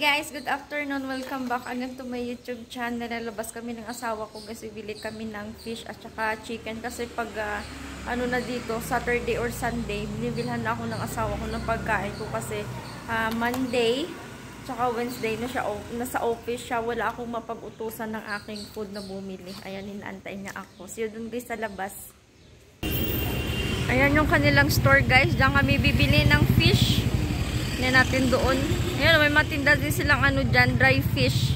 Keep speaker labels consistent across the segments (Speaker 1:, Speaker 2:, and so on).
Speaker 1: guys, good afternoon. Welcome back again to my YouTube channel. Nalabas kami ng asawa ko kasi bili kami ng fish at saka chicken kasi pag ano na dito, Saturday or Sunday, binibilhan na ako ng asawa ko ng pagkain ko kasi Monday tsaka Wednesday na siya nasa office siya. Wala akong mapag-utusan ng aking food na bumili. Ayan, inaantay niya ako. See you dun guys sa labas. Ayan yung kanilang store guys. Diyan kami bibili ng fish. Yan natin doon. Ayan, may matinda din silang ano dyan, dry fish.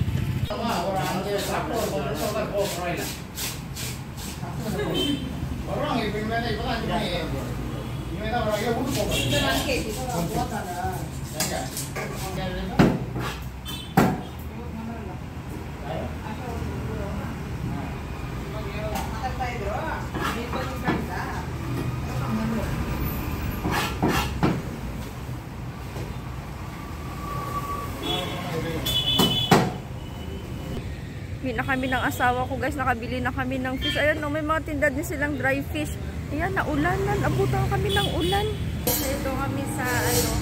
Speaker 1: Na kami ng asawa ko guys, nakabili na kami ng fish. Ayan no, may mga tinda din silang dry fish. Ayan, naulanan, abutan kami ng ulan. Ito kami sa ano,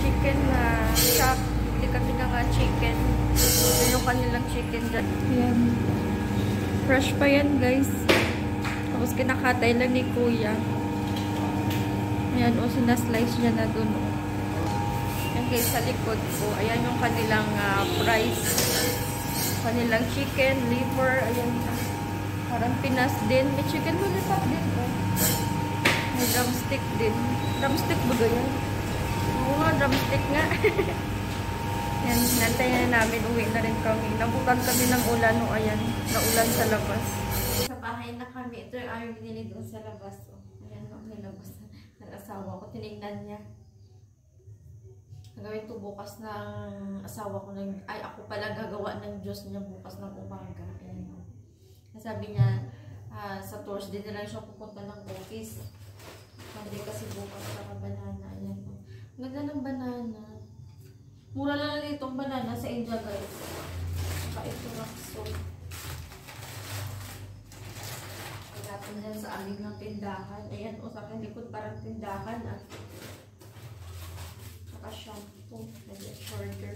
Speaker 1: chicken shop. Bili kami ng chicken. Ayan yung kanilang chicken dyan. Ayan, fresh pa yan guys. Tapos kinakatay lang ni kuya. Ayan o, sinaslice niya na dun o. Ayan guys, sa likod po, ayan yung kanilang price. Kanilang chicken, liver, ayan. Parang Pinas din. May chicken lollipop din. May drumstick din. Drumstick ba ganyan? Oo nga, drumstick nga. Yan, nantayin na namin. Uwi na rin kami. Nabutan kami ng ulan. O, ayan, naulan sa labas. Sa bahay na kami. Ito yung aming binili doon sa labas. O, ayan, may labas ng asawa ko. Tinignan niya. Gagawin ito bukas ng asawa ko. Ay, ako pala gagawa ng Diyos niya bukas ng umaga. Ayan. Sabi niya, sa Thursday na lang siya pupunta ng office. Monday kasi bukas para banana. Ayan. Ganda ng banana. Mura lang itong banana sa India guys. Saka ito rakso. Pagkatapos dyan sa aling ng tindahan. Ayan, o sa akin likod parang tindahan ah. Shampoo, shorter.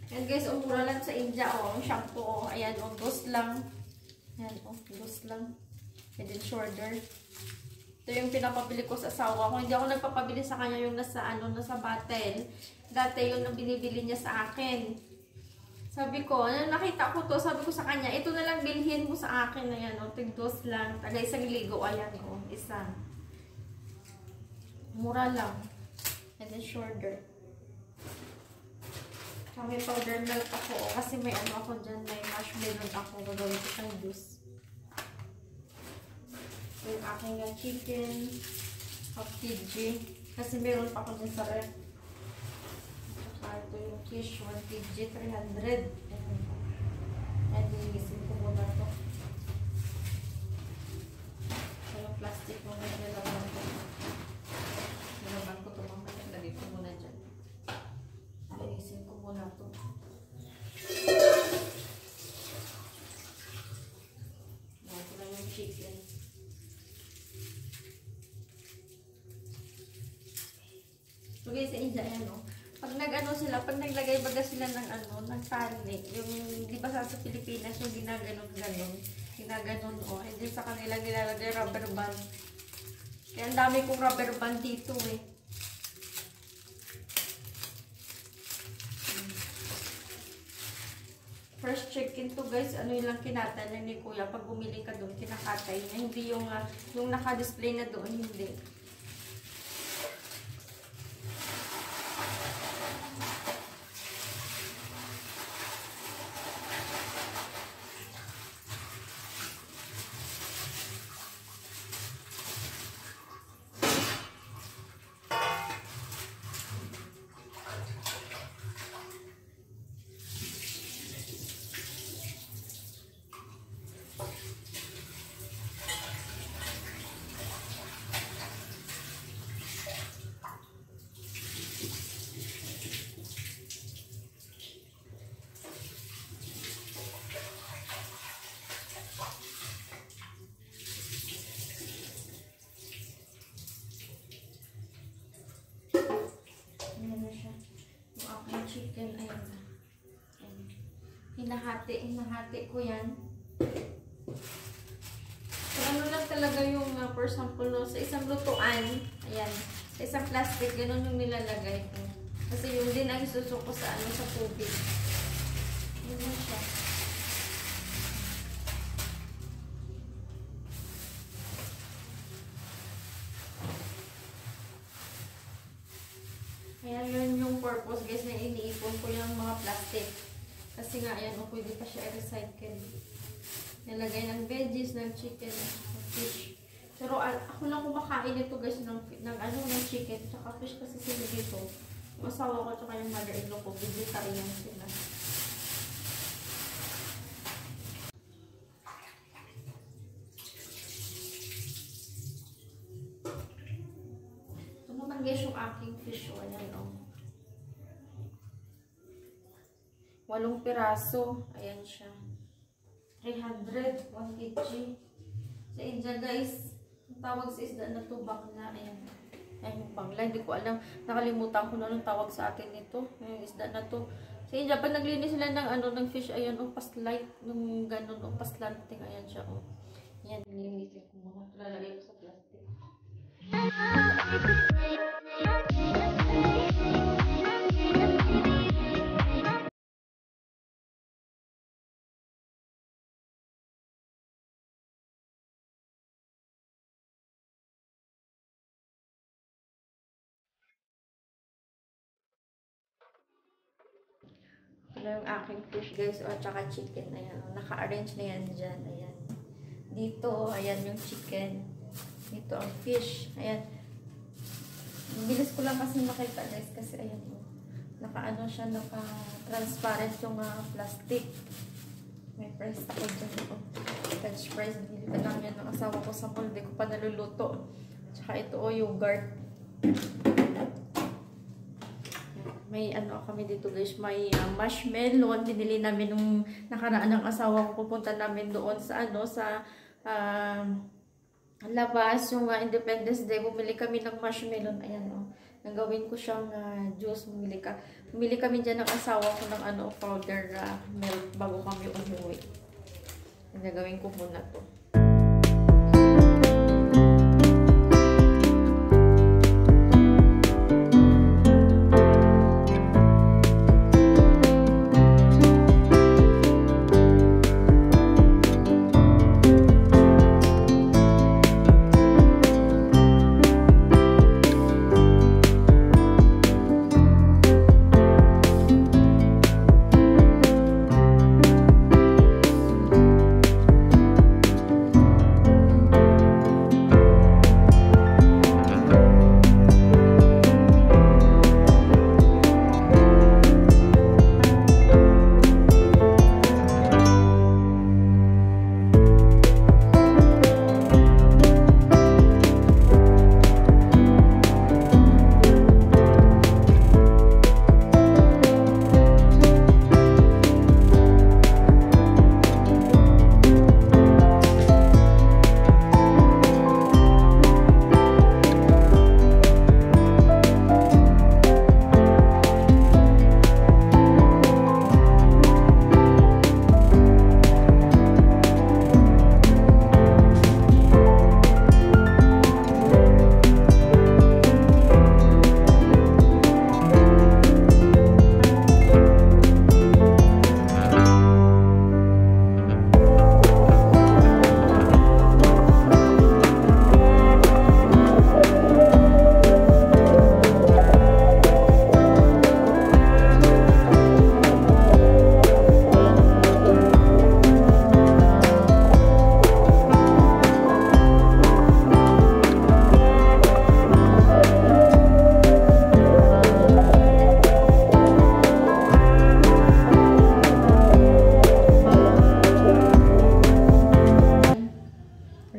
Speaker 1: Yan guys, mura lang sa India ang shampoo. Ayan, dos lang. Ayan, dos lang. And then shorter. Ito yung pinapabili ko sa asawa ko. Hindi ako nagpapabili sa kanya yung nasa nasa bottle. Dati yun ang binibili niya sa akin. Sabi ko, nakita ko to, sabi ko sa kanya, ito na lang bilhin mo sa akin. Ayan, tig-dos lang. Taga isang ligo. Ayan, isa. Mura lang. And then shorter. So, may powder milk ako. Kasi may ako dyan. May marshmallow ako. Gagawin ko siyang juice. So, yung aking chicken. Of kg. Kasi meron pa ako dyan sa ref. Saka ito yung fish. 1 kg. 300. And lilisin ko muna ito. So, yung plastic mo na nilalaban ko. Nilalaban ko ito mga lagay ko muna dyan. Linisin ko muna ito. Ito lang yung chicken. So guys, sa India yan pag sila, pag naglagay baga sila ng ng talik, yung di ba sa Pilipinas yung ginaganon-ganon, hindi sa kanila nilalagay rubber band. Kaya ang dami kong rubber band dito Fresh chicken to guys, yun lang kinatay lang ni kuya. Pag bumili ka doon, kinakatay niya. Hindi yung naka-display na doon, hindi. chicken, ayan na. hinahati ko yan. So, ano lang talaga yung, for example, no, sa isang lutuan, ayan, sa isang plastic, ganun yung nilalagay ko. Kasi yun din ang isusuko sa, sa tubig. Yun na siya. Kaya yun yung purpose, guys, na iniipon ko yung mga plastic. Kasi nga, ayan, pwede pa siya i-recycle. Nilagay ng veggies, ng chicken, ng fish. Pero ako lang kumakain ito, guys, ng chicken, tsaka fish, kasi sila dito. Yung asawa ko, tsaka yung mother-in-law ko, vegetarian sila. Ito naman, guys, yung aking fish. O, ayan, o. 8 piraso. Ayan siya. 300, 1 kg. Sa India, guys, ang tawag sa isda na to, bakla. Ayan. Ayan yung bangla. Hindi ko alam. Nakalimutan ko na anong tawag sa atin nito. Yung isda na to. Sa India, pag naglinis sila ng, ng fish, ayan, paslight. Nung ganun, paslanting. Ayan siya, o. Ayan, nilinisin ko muna. Lalagay ko sa plastic. Yung aking fish, guys, at saka chicken. Ayan, naka-arrange na yan dyan. Ayan. Dito, ayan yung chicken. Dito ang fish. Ayan. Bilis ko lang kasi makita, guys, kasi ayan, naka-ano siya, naka-transparent yung plastic. May price ako dyan. French fries. Bili pa lang yan ng asawa ko sa mall. Hindi ko pa naluluto. Tsaka ito, yogurt. May kami dito, guys, may marshmallow. Binili namin nung nakaraan ng asawa ko. Pupunta namin doon sa labas, yung Independence Day. Bumili kami ng marshmallow. Ayan, nagawin ko siyang juice. Bumili kami dyan ng asawa ko ng powder milk bago kami umuwi. Nagawin ko muna to.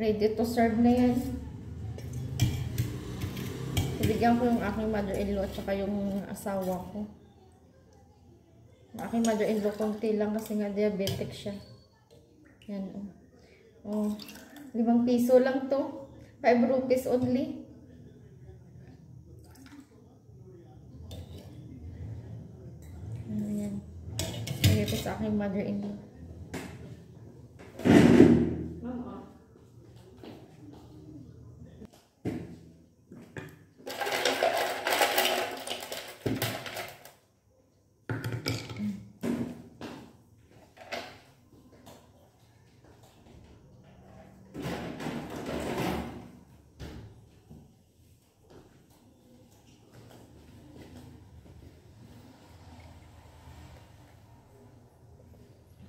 Speaker 1: Ready to serve na yan. Ibigyan ko yung aking mother-in-law at saka yung asawa ko. Yung aking mother-in-law konti lang kasi nga diabetic siya. Yan, 5 piso lang to. 5 rupees only. Ayan. Lagay ko sa aking mother-in-law.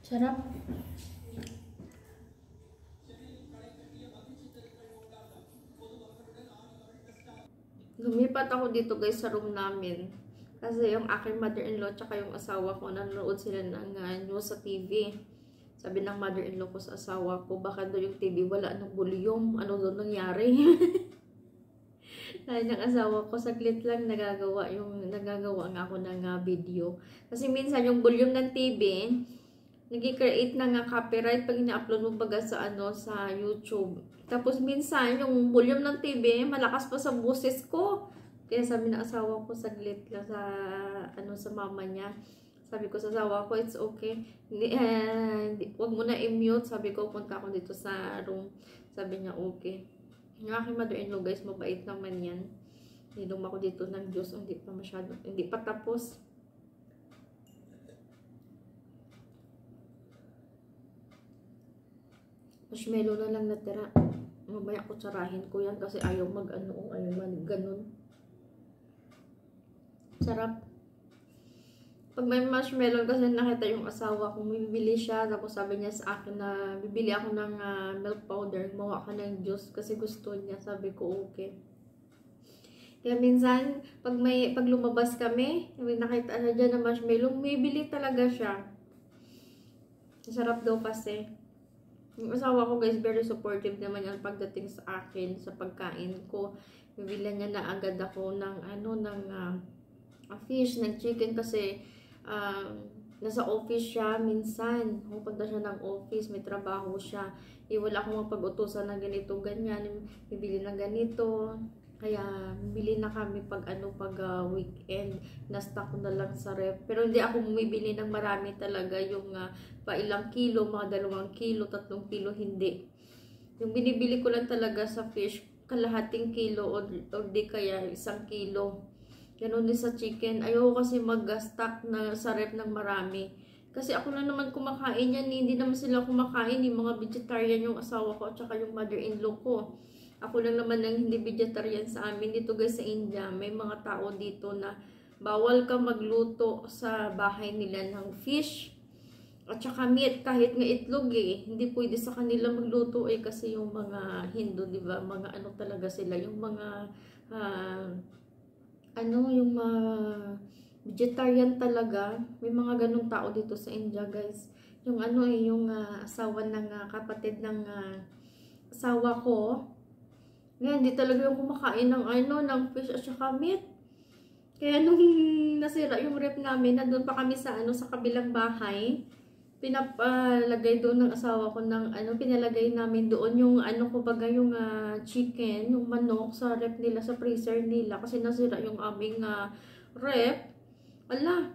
Speaker 1: Sarap. Lumipat ako dito guys sa room namin. Kasi yung aking mother-in-law tsaka yung asawa ko, nanonood sila ng news sa TV. Sabi ng mother-in-law ko sa asawa ko, baka doon yung TV wala ng volume. Ano doon nangyari? Dahil ng asawa ko, saglit lang nagagawa nga ako ng video. Kasi minsan yung volume ng TV, nag-create na nga copyright pag ina-upload mo baga sa sa YouTube. Tapos minsan yung volume ng TV malakas pa sa boses ko. Kaya sabi ng asawa ko saglit lang sa sa mama niya. Sabi ko sa asawa ko, it's okay. Wag mo na i-mute. Sabi ko, punta ako dito sa room. Sabi niya, okay. Yung aking mother-in-law guys, mabait naman yan. Ninom ako dito ng juice. Hindi pa tapos. Marshmallow na lang natira. Mamaya kutsarahin ko yan kasi ayaw ganun. Sarap. Pag may marshmallow kasi nakita yung asawa ko, bibili siya. Tapos sabi niya sa akin na bibili ako ng milk powder. Mawa ka ng juice kasi gusto niya. Sabi ko okay. Kaya minsan, pag lumabas kami, nakita na dyan ng marshmallow, bibili talaga siya. Masarap daw kasi. Yung asawa ko guys, very supportive naman yan pagdating sa akin, sa pagkain ko. Bibila niya na agad ako ng fish, ng chicken kasi nasa office siya minsan. Pupunta siya ng office, may trabaho siya. Wala akong mapag-utusan ng ganito, ganyan. Bibili ng ganito. Kaya bibili na kami pag weekend. Na-stock ko na lang sa ref. Pero hindi ako bumibili ng marami talaga. Yung pa ilang kilo, mga 2 kilo, 3 kilo, hindi. Yung binibili ko lang talaga sa fish, kalahating kilo o di kaya 1 kilo. Ganun din sa chicken. Ayoko kasi mag-stock na sa ref ng marami. Kasi ako na naman kumakain yan. Hindi naman sila kumakain. Yung mga vegetarian yung asawa ko at saka yung mother-in-law ko. Ako lang naman ang hindi vegetarian sa amin. Dito guys sa India, may mga tao dito na bawal ka magluto sa bahay nila ng fish. At saka meat, kahit nga itlog hindi pwede sa kanila magluto kasi yung mga Hindu, di ba? Mga talaga sila, yung mga yung vegetarian talaga. May mga ganung tao dito sa India, guys. Yung yung asawa ng kapatid ng asawa ko. Ngayon, hindi talaga yung kumakain ng ng fish at saka meat. Kaya nung nasira yung ref namin, nandun pa kami sa sa kabilang bahay. Pinapalagay doon ng asawa ko ng pinalagay namin doon yung kumbaga yung chicken, yung manok sa ref nila, sa freezer nila kasi nasira yung aming ref. Ala,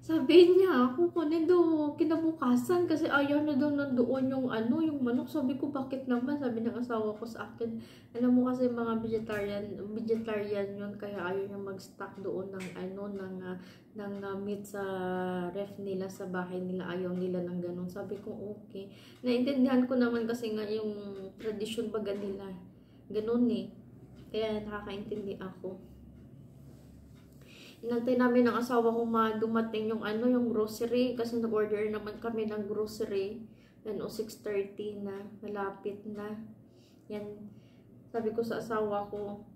Speaker 1: sabi niya, kukunin daw kinabukasan kasi ayaw na daw nandoon yung yung manok. Sabi ko, bakit naman? Sabi ng asawa ko sa akin, alam mo kasi mga vegetarian yun, kaya ayaw niya mag-stock doon ng meat sa ref nila, sa bahay nila. Ayaw nila ng ganun. Sabi ko, okay. Naintindihan ko naman kasi nga yung tradisyon baga nila. Ganun Kaya nakakaintindi ako. Inantay namin ng asawa ko dumating yung yung grocery kasi nag-order naman kami ng grocery. Yan 6:30 na, malapit na. Yan. Sabi ko sa asawa ko,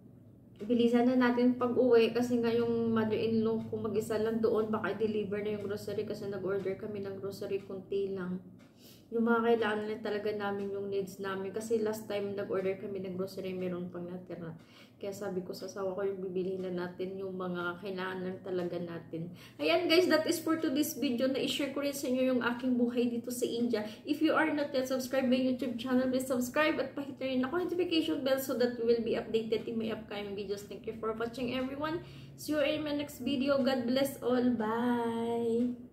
Speaker 1: bilisan na natin pag-uwi kasi nga yung mother-in-law ko mag-isa lang doon, baka i-deliver na yung grocery kasi nag-order kami ng grocery kunti lang. Yung mga kailangan lang talaga namin, yung needs namin. Kasi last time nag-order kami ng grocery, meron pang natira. Kaya sabi ko sa asawa ko, yung bibili na natin yung mga kailangan lang talaga natin. Ayan guys, that is for today's video. Na-share ko rin sa inyo yung aking buhay dito sa India. If you are not yet subscribed my YouTube channel, please subscribe at pahit na rin ako notification bell so that you will be updated in my upcoming videos. Thank you for watching everyone. See you in my next video. God bless all. Bye!